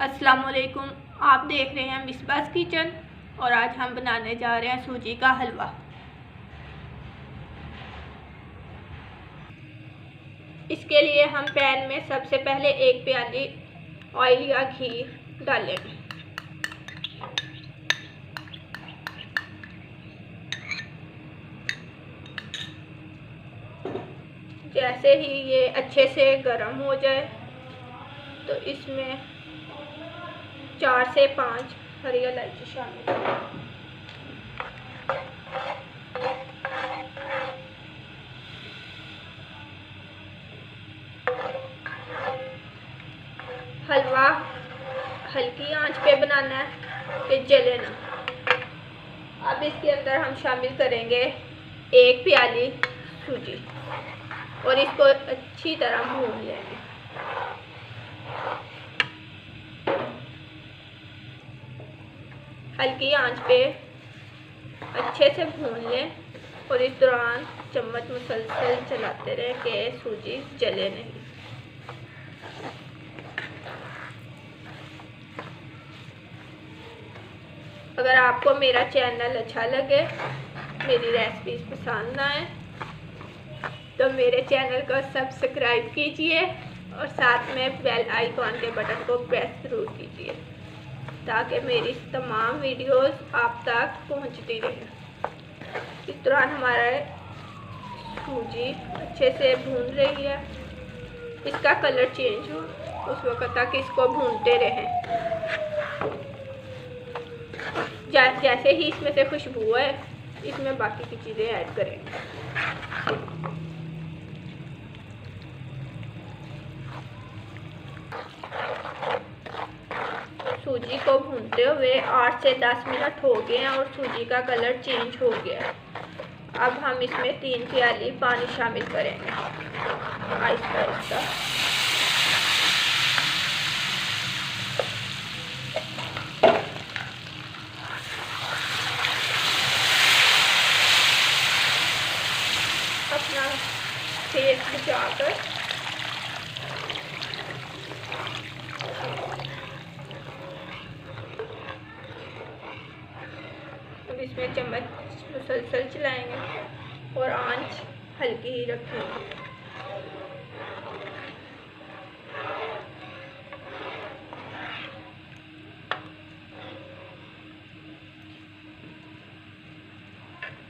अस्सलाम वालेकुम। आप देख रहे हैं मिसबास किचन और आज हम बनाने जा रहे हैं सूजी का हलवा। इसके लिए हम पैन में सबसे पहले एक प्याली ऑयल या घी डालेंगे। जैसे ही ये अच्छे से गर्म हो जाए तो इसमें 4 से 5 हरी इलायची शामिल करें। हलवा हल्की आंच पे बनाना है कि जले ना। अब इसके अंदर हम शामिल करेंगे 1 प्याली सूजी और इसको अच्छी तरह भून लेंगे। हल्की आंच पे अच्छे से भून लें और इस दौरान चम्मच मुसलसल चलाते रहें कि सूजी जले नहीं। अगर आपको मेरा चैनल अच्छा लगे, मेरी रेसिपीज पसंद आए तो मेरे चैनल को सब्सक्राइब कीजिए और साथ में बेल आइकॉन के बटन को प्रेस जरूर कीजिए ताकि मेरी तमाम वीडियोस आप तक पहुंचती रहे। इस दौरान हमारा सूजी अच्छे से भून रही है, इसका कलर चेंज हो उस वक्त तक इसको भूनते रहें। जैसे ही इसमें से खुशबू है इसमें बाकी की चीज़ें ऐड करेंगे। सूजी को भूनते हुए 8 से 10 मिनट हो गए हैं और सूजी का कलर चेंज हो गया है। अब हम इसमें 3 प्याली पानी शामिल करेंगे आहिस्ता आहिस्ता। अपना तेज बचाकर अब इसमें चम्मच मुसलसल चलाएंगे और आंच हल्की ही रखेंगे।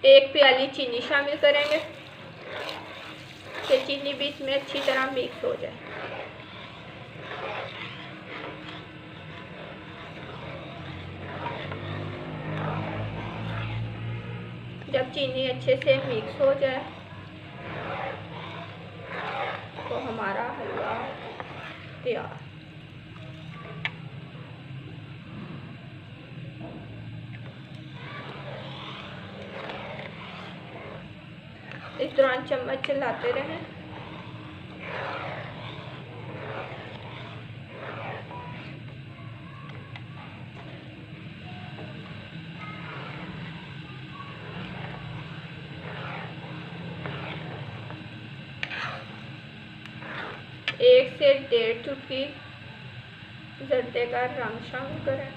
एक प्याली चीनी शामिल करेंगे कि चीनी भी इसमें अच्छी तरह मिक्स हो जाए। जब चीनी अच्छे से मिक्स हो जाए तो हमारा हलवा तैयार। इस दौरान चम्मच चलाते रहें। एक से 1.5 चुटकी जर्दे का रंग शामिल करें।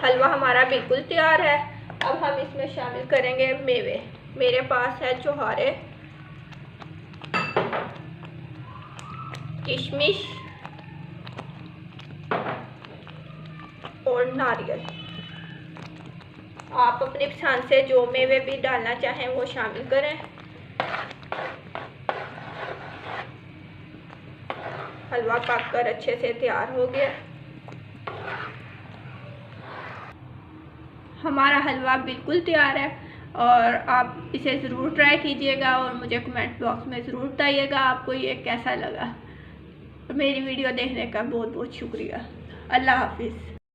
हलवा हमारा बिल्कुल तैयार है। अब हम इसमें शामिल करेंगे मेवे। मेरे पास है छोहारे, किशमिश और नारियल। आप अपनी पसंद से जो मेवे भी डालना चाहें वो शामिल करें। हलवा पककर अच्छे से तैयार हो गया। हमारा हलवा बिल्कुल तैयार है और आप इसे ज़रूर ट्राई कीजिएगा और मुझे कमेंट बॉक्स में ज़रूर बताइएगा आपको ये कैसा लगा। मेरी वीडियो देखने का बहुत बहुत शुक्रिया। अल्लाह हाफिज़।